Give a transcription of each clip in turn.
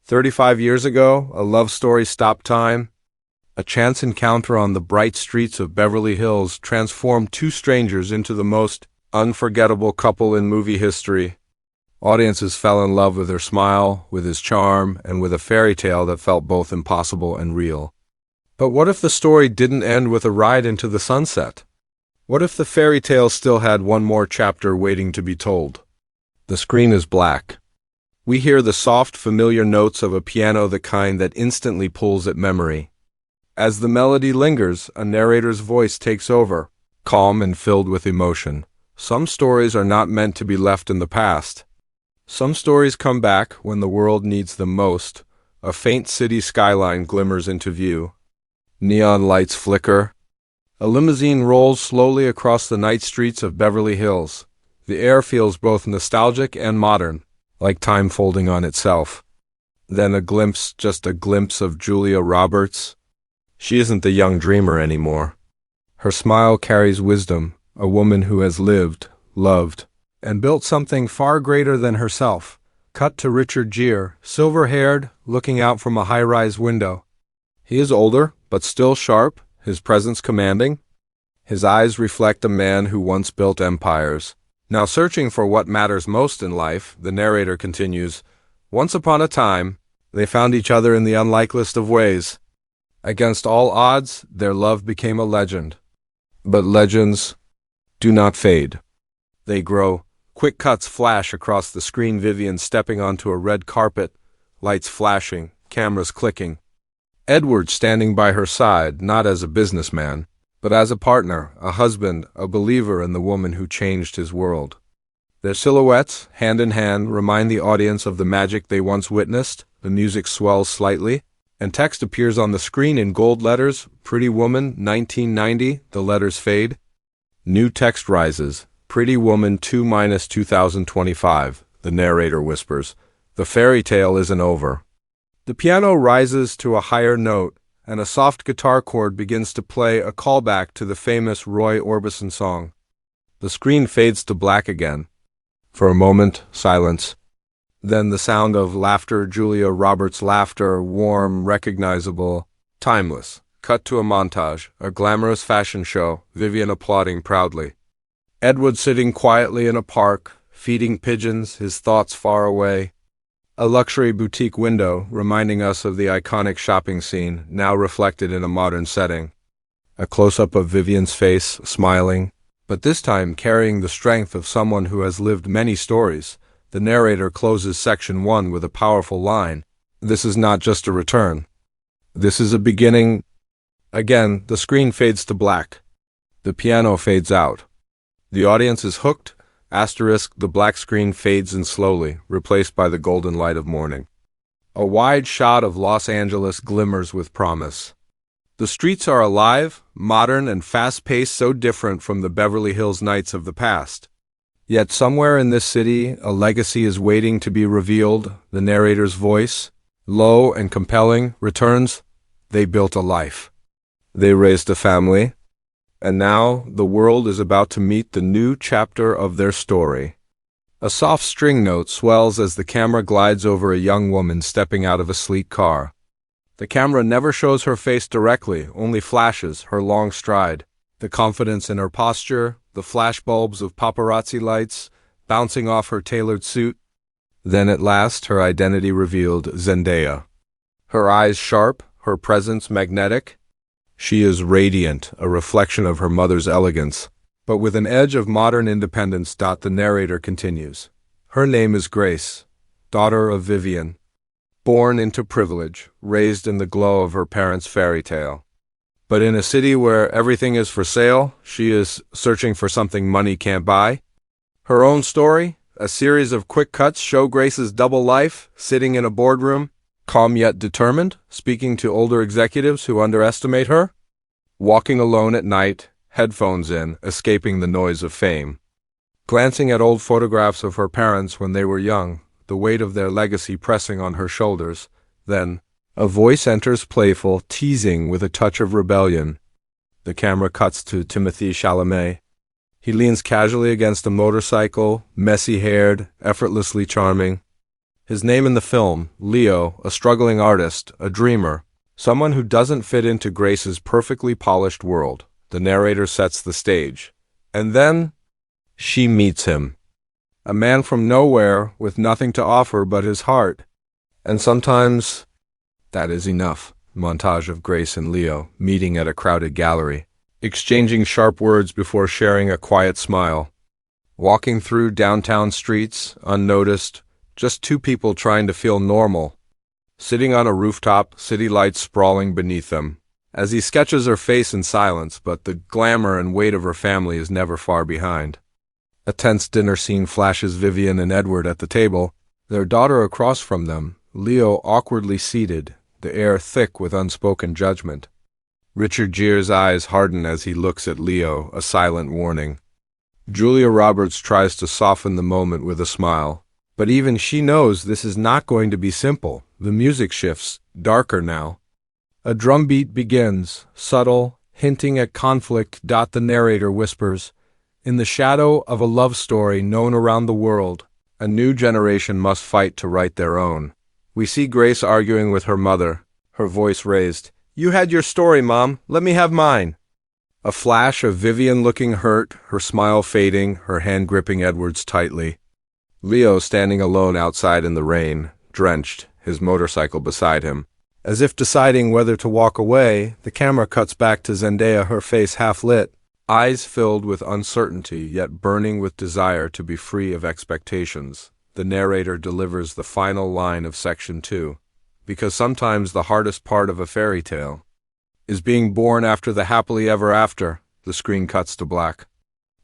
35 years ago, a love story stopped time. A chance encounter on the bright streets of Beverly Hills transformed two strangers into the most unforgettable couple in movie history. Audiences fell in love with her smile, with his charm, and with a fairy tale that felt both impossible and real. But what if the story didn't end with a ride into the sunset? What if the fairy tale still had one more chapter waiting to be told? The screen is black. We hear the soft, familiar notes of a piano, the kind that instantly pulls at memory. As the melody lingers, a narrator's voice takes over, calm and filled with emotion. Some stories are not meant to be left in the past. Some stories come back when the world needs them most. A faint city skyline glimmers into view. Neon lights flicker. A limousine rolls slowly across the night streets of Beverly Hills. The air feels both nostalgic and modern, like time folding on itself. Then a glimpse, just a glimpse of Julia Roberts. She isn't the young dreamer anymore. Her smile carries wisdom, a woman who has lived, loved, and built something far greater than herself. Cut to Richard Gere, silver-haired, looking out from a high-rise window. He is older, but still sharp, his presence commanding. His eyes reflect a man who once built empires. Now searching for what matters most in life, the narrator continues, once upon a time, they found each other in the unlikeliest of ways. Against all odds, their love became a legend. But legends do not fade. They grow. Quick cuts flash across the screen, Vivian stepping onto a red carpet, lights flashing, cameras clicking. Edward standing by her side, not as a businessman, but as a partner, a husband, a believer in the woman who changed his world. Their silhouettes, hand in hand, remind the audience of the magic they once witnessed. The music swells slightly, and text appears on the screen in gold letters, Pretty Woman, 1990, the letters fade. New text rises, Pretty Woman 2-2025, the narrator whispers. The fairy tale isn't over. The piano rises to a higher note, and a soft guitar chord begins to play, a callback to the famous Roy Orbison song. The screen fades to black again. For a moment, silence. Then the sound of laughter, Julia Roberts' laughter, warm, recognizable, timeless. Cut to a montage, a glamorous fashion show, Vivian applauding proudly. Edward sitting quietly in a park, feeding pigeons, his thoughts far away. A luxury boutique window, reminding us of the iconic shopping scene, now reflected in a modern setting. A close-up of Vivian's face, smiling, but this time carrying the strength of someone who has lived many stories. The narrator closes section 1 with a powerful line. This is not just a return. This is a beginning. Again, the screen fades to black. The piano fades out. The audience is hooked. Asterisk, the black screen fades in slowly, replaced by the golden light of morning. A wide shot of Los Angeles glimmers with promise. The streets are alive, modern, and fast-paced, so different from the Beverly Hills nights of the past. Yet somewhere in this city, a legacy is waiting to be revealed. The narrator's voice, low and compelling, returns. They built a life. They raised a family. And now, the world is about to meet the new chapter of their story. A soft string note swells as the camera glides over a young woman stepping out of a sleek car. The camera never shows her face directly, only flashes, her long stride, the confidence in her posture, the flashbulbs of paparazzi lights bouncing off her tailored suit. Then at last, her identity revealed, Zendaya. Her eyes sharp, her presence magnetic. She is radiant, a reflection of her mother's elegance, but with an edge of modern independence. The narrator continues. Her name is Grace, daughter of Vivian, born into privilege, raised in the glow of her parents' fairy tale. But in a city where everything is for sale, she is searching for something money can't buy. Her own story, a series of quick cuts, show Grace's double life, sitting in a boardroom, calm yet determined, speaking to older executives who underestimate her, walking alone at night, headphones in, escaping the noise of fame, glancing at old photographs of her parents when they were young, the weight of their legacy pressing on her shoulders. Then, a voice enters, playful, teasing with a touch of rebellion. The camera cuts to Timothée Chalamet. He leans casually against a motorcycle, messy-haired, effortlessly charming. His name in the film, Leo, a struggling artist, a dreamer, someone who doesn't fit into Grace's perfectly polished world. The narrator sets the stage. And then she meets him. A man from nowhere with nothing to offer but his heart. And sometimes that is enough. Montage of Grace and Leo meeting at a crowded gallery, exchanging sharp words before sharing a quiet smile. Walking through downtown streets, unnoticed, just two people trying to feel normal. Sitting on a rooftop, city lights sprawling beneath them. As he sketches her face in silence, but the glamour and weight of her family is never far behind. A tense dinner scene flashes Vivian and Edward at the table, their daughter across from them, Leo awkwardly seated, the air thick with unspoken judgment. Richard Gere's eyes harden as he looks at Leo, a silent warning. Julia Roberts tries to soften the moment with a smile, but even she knows this is not going to be simple. The music shifts, darker now. A drum beat begins, subtle, hinting at conflict. The narrator whispers, "In the shadow of a love story known around the world, a new generation must fight to write their own." We see Grace arguing with her mother, her voice raised. "You had your story, Mom. Let me have mine." A flash of Vivian looking hurt, her smile fading, her hand gripping Edward's tightly. Leo standing alone outside in the rain, drenched, his motorcycle beside him. As if deciding whether to walk away, the camera cuts back to Zendaya, her face half lit, eyes filled with uncertainty yet burning with desire to be free of expectations. The narrator delivers the final line of Section 2, because sometimes the hardest part of a fairy tale is being born after the happily ever after. The screen cuts to black.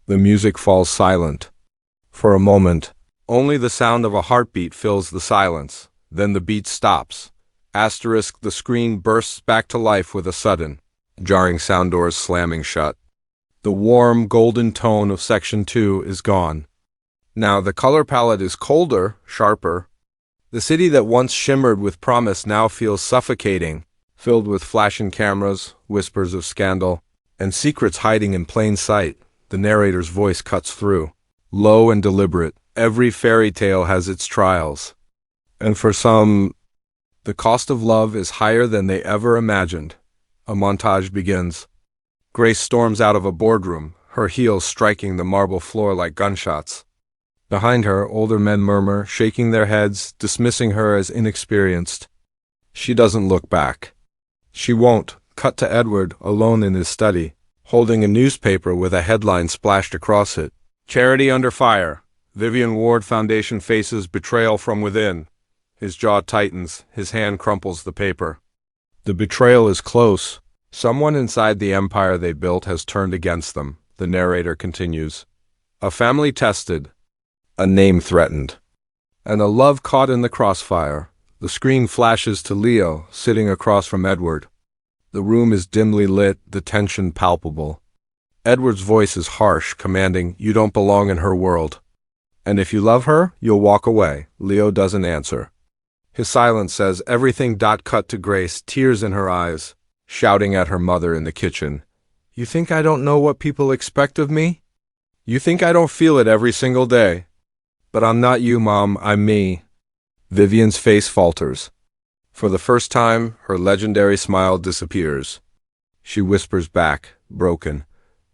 The music falls silent. For a moment, only the sound of a heartbeat fills the silence. Then the beat stops. Asterisk, the screen bursts back to life with a sudden, jarring sound doors slamming shut. The warm, golden tone of Section 2 is gone. Now the color palette is colder, sharper. The city that once shimmered with promise now feels suffocating, filled with flashing cameras, whispers of scandal, and secrets hiding in plain sight. The narrator's voice cuts through. Low and deliberate, every fairy tale has its trials. And for some, the cost of love is higher than they ever imagined. A montage begins. Grace storms out of a boardroom, her heels striking the marble floor like gunshots. Behind her, older men murmur, shaking their heads, dismissing her as inexperienced. She doesn't look back. She won't. Cut to Edward, alone in his study, holding a newspaper with a headline splashed across it. Charity under fire. Vivian Ward Foundation faces betrayal from within. His jaw tightens, his hand crumples the paper. The betrayal is close. Someone inside the empire they built has turned against them. The narrator continues. A family tested. A name threatened. And a love caught in the crossfire. The screen flashes to Leo, sitting across from Edward. The room is dimly lit, the tension palpable. Edward's voice is harsh, commanding, "You don't belong in her world. And if you love her, you'll walk away." Leo doesn't answer. His silence says everything. Cut to Grace, tears in her eyes, shouting at her mother in the kitchen. "You think I don't know what people expect of me? You think I don't feel it every single day? But I'm not you, Mom, I'm me." Vivian's face falters. For the first time, her legendary smile disappears. She whispers back, broken,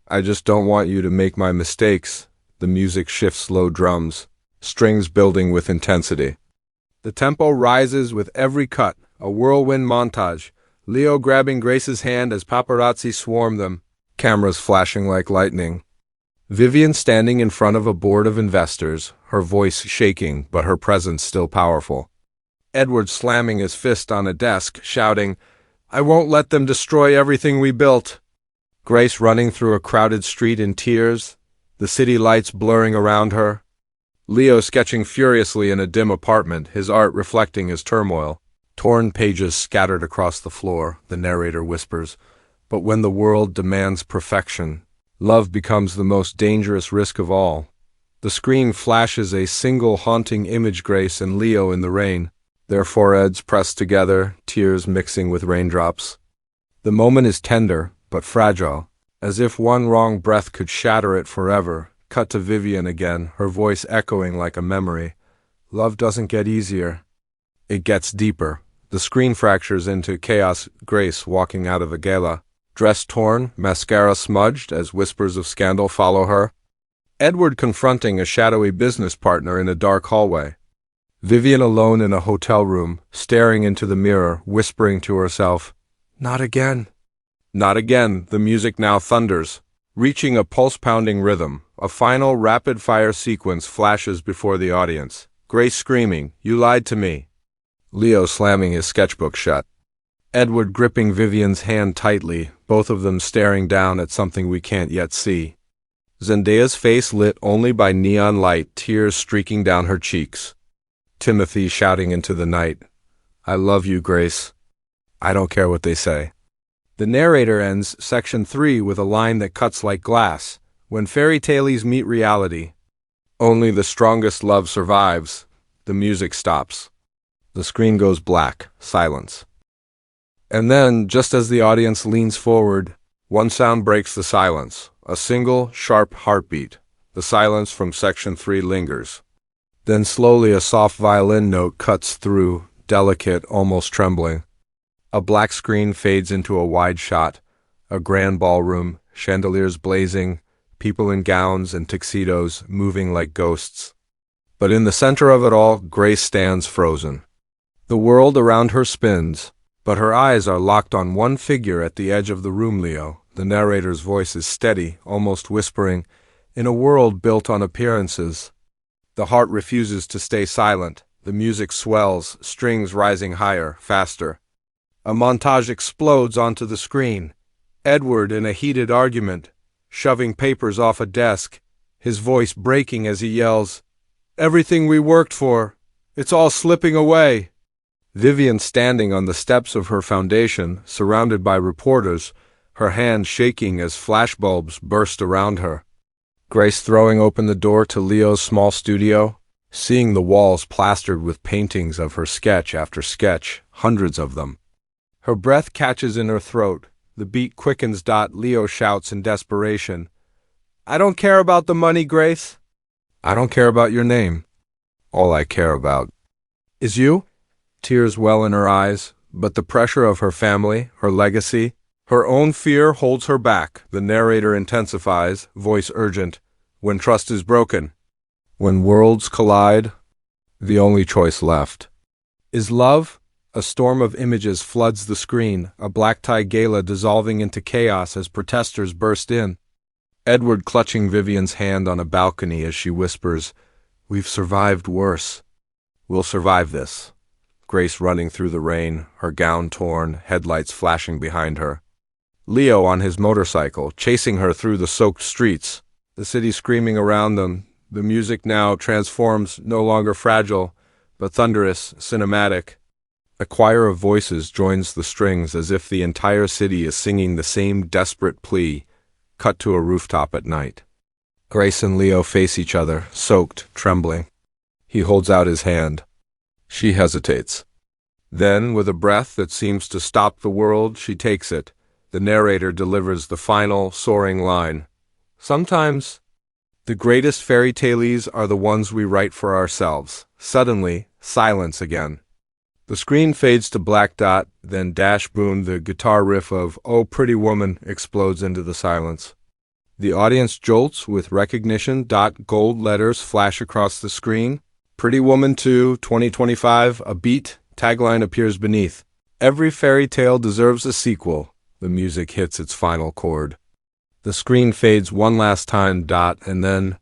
"I just don't want you to make my mistakes." The music shifts, low drums, strings building with intensity. The tempo rises with every cut, a whirlwind montage. Leo grabbing Grace's hand as paparazzi swarm them, cameras flashing like lightning. Vivian standing in front of a board of investors, her voice shaking, but her presence still powerful. Edward slamming his fist on a desk, shouting, "I won't let them destroy everything we built." Grace running through a crowded street in tears, the city lights blurring around her. Leo sketching furiously in a dim apartment, his art reflecting his turmoil. Torn pages scattered across the floor, the narrator whispers, "But when the world demands perfection, love becomes the most dangerous risk of all." The screen flashes a single haunting image, Grace and Leo in the rain, their foreheads pressed together, tears mixing with raindrops. The moment is tender, but fragile, as if one wrong breath could shatter it forever. Cut to Vivian again, her voice echoing like a memory. Love doesn't get easier. It gets deeper. The screen fractures into chaos. Grace walking out of a gala, dress torn, mascara smudged as whispers of scandal follow her. Edward confronting a shadowy business partner in a dark hallway. Vivian alone in a hotel room, staring into the mirror, whispering to herself, "Not again." Not again. The music now thunders, reaching a pulse-pounding rhythm. A final rapid-fire sequence flashes before the audience. Grace screaming, "You lied to me." Leo slamming his sketchbook shut. Edward gripping Vivian's hand tightly, both of them staring down at something we can't yet see. Zendaya's face lit only by neon light, tears streaking down her cheeks. Timothy shouting into the night, "I love you, Grace. I don't care what they say." The narrator ends Section 3 with a line that cuts like glass. When fairy tales meet reality, only the strongest love survives. The music stops. The screen goes black, silence. And then, just as the audience leans forward, one sound breaks the silence. A single, sharp heartbeat. The silence from Section 3 lingers. Then slowly a soft violin note cuts through, delicate, almost trembling. A black screen fades into a wide shot. A grand ballroom, chandeliers blazing, people in gowns and tuxedos moving like ghosts. But in the center of it all, Grace stands frozen. The world around her spins, but her eyes are locked on one figure at the edge of the room. Leo. The narrator's voice is steady, almost whispering, "In a world built on appearances." The heart refuses to stay silent. The music swells, strings rising higher, faster. A montage explodes onto the screen. Edward in a heated argument, shoving papers off a desk, his voice breaking as he yells, "Everything we worked for, it's all slipping away." Vivian standing on the steps of her foundation, surrounded by reporters, her hands shaking as flashbulbs burst around her. Grace throwing open the door to Leo's small studio, seeing the walls plastered with paintings of her sketch after sketch, hundreds of them. Her breath catches in her throat. The beat quickens. Leo shouts in desperation, "I don't care about the money, Grace. I don't care about your name. All I care about is you." Tears well in her eyes, but the pressure of her family, her legacy, her own fear holds her back. The narrator intensifies, voice urgent, "When trust is broken, when worlds collide, the only choice left is love." A storm of images floods the screen, a black-tie gala dissolving into chaos as protesters burst in. Edward clutching Vivian's hand on a balcony as she whispers, "We've survived worse. We'll survive this." Grace running through the rain, her gown torn, headlights flashing behind her. Leo on his motorcycle, chasing her through the soaked streets, the city screaming around them. The music now transforms, no longer fragile, but thunderous, cinematic. A choir of voices joins the strings as if the entire city is singing the same desperate plea, cut to a rooftop at night. Grace and Leo face each other, soaked, trembling. He holds out his hand. She hesitates. Then, with a breath that seems to stop the world, she takes it. The narrator delivers the final, soaring line. "Sometimes, the greatest fairy tales are the ones we write for ourselves." Suddenly, silence again. The screen fades to black. Then dash boom, the guitar riff of "Oh Pretty Woman" explodes into the silence. The audience jolts with recognition. Gold letters flash across the screen. "Pretty Woman 2, 2025, a beat." Tagline appears beneath. "Every fairy tale deserves a sequel." The music hits its final chord. The screen fades one last time. And then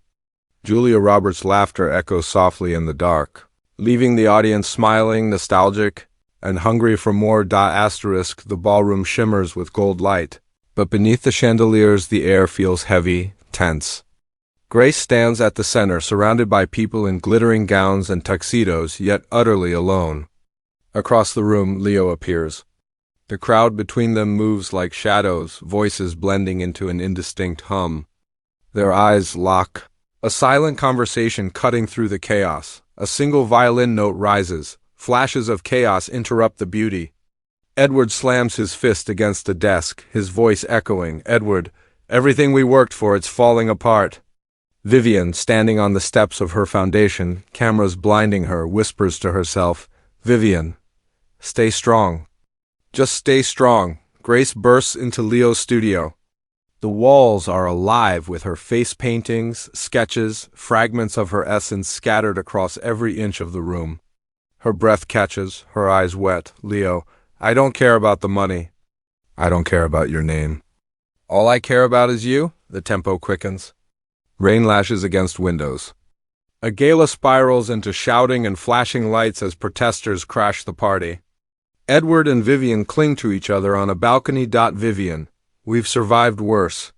Julia Roberts' laughter echoes softly in the dark, leaving the audience smiling, nostalgic, and hungry for more. The ballroom shimmers with gold light, but beneath the chandeliers the air feels heavy, tense. Grace stands at the center, surrounded by people in glittering gowns and tuxedos, yet utterly alone. Across the room, Leo appears. The crowd between them moves like shadows, voices blending into an indistinct hum. Their eyes lock. A silent conversation cutting through the chaos. A single violin note rises. Flashes of chaos interrupt the beauty. Edward slams his fist against the desk, his voice echoing, "Edward, everything we worked for, it's falling apart." Vivian, standing on the steps of her foundation, cameras blinding her, whispers to herself, "Vivian, stay strong. Just stay strong." Grace bursts into Leo's studio. The walls are alive with her face paintings, sketches, fragments of her essence scattered across every inch of the room. Her breath catches, her eyes wet. "Leo, I don't care about the money. I don't care about your name. All I care about is you." The tempo quickens. Rain lashes against windows. A gala spirals into shouting and flashing lights as protesters crash the party. Edward and Vivian cling to each other on a balcony. "Vivian, we've survived worse.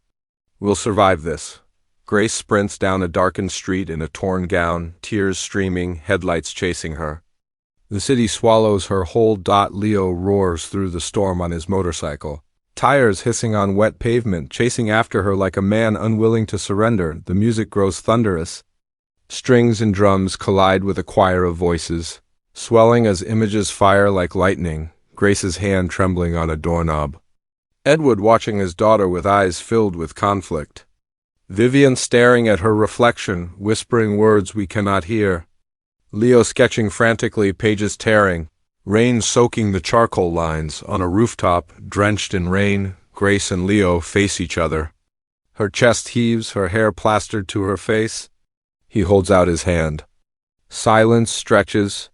We'll survive this." Grace sprints down a darkened street in a torn gown, tears streaming, headlights chasing her. The city swallows her whole. Leo roars through the storm on his motorcycle. Tires hissing on wet pavement, chasing after her like a man unwilling to surrender. The music grows thunderous. Strings and drums collide with a choir of voices, swelling as images fire like lightning, Grace's hand trembling on a doorknob. Edward watching his daughter with eyes filled with conflict. Vivian staring at her reflection, whispering words we cannot hear. Leo sketching frantically, pages tearing. Rain soaking the charcoal lines. On a rooftop, drenched in rain, Grace and Leo face each other. Her chest heaves, her hair plastered to her face. He holds out his hand. Silence stretches.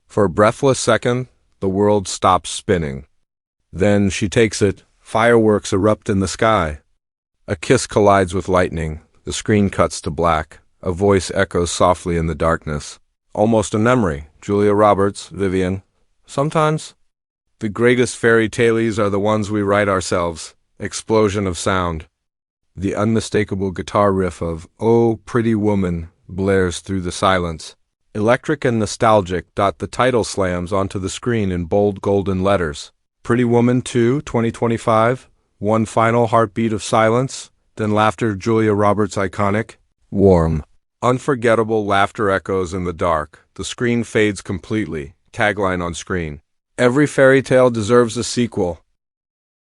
For a breathless second, the world stops spinning. Then she takes it. Fireworks erupt in the sky. A kiss collides with lightning. The screen cuts to black. A voice echoes softly in the darkness. Almost a memory. Julia Roberts, Vivian. Sometimes, the greatest fairy tales are the ones we write ourselves. Explosion of sound. The unmistakable guitar riff of "Oh, Pretty Woman" blares through the silence. Electric and nostalgic. The title slams onto the screen in bold golden letters. Pretty Woman 2, 2025. One final heartbeat of silence, then laughter. Julia Roberts iconic. Warm. Unforgettable laughter echoes in the dark. The screen fades completely. Tagline on screen. Every fairy tale deserves a sequel.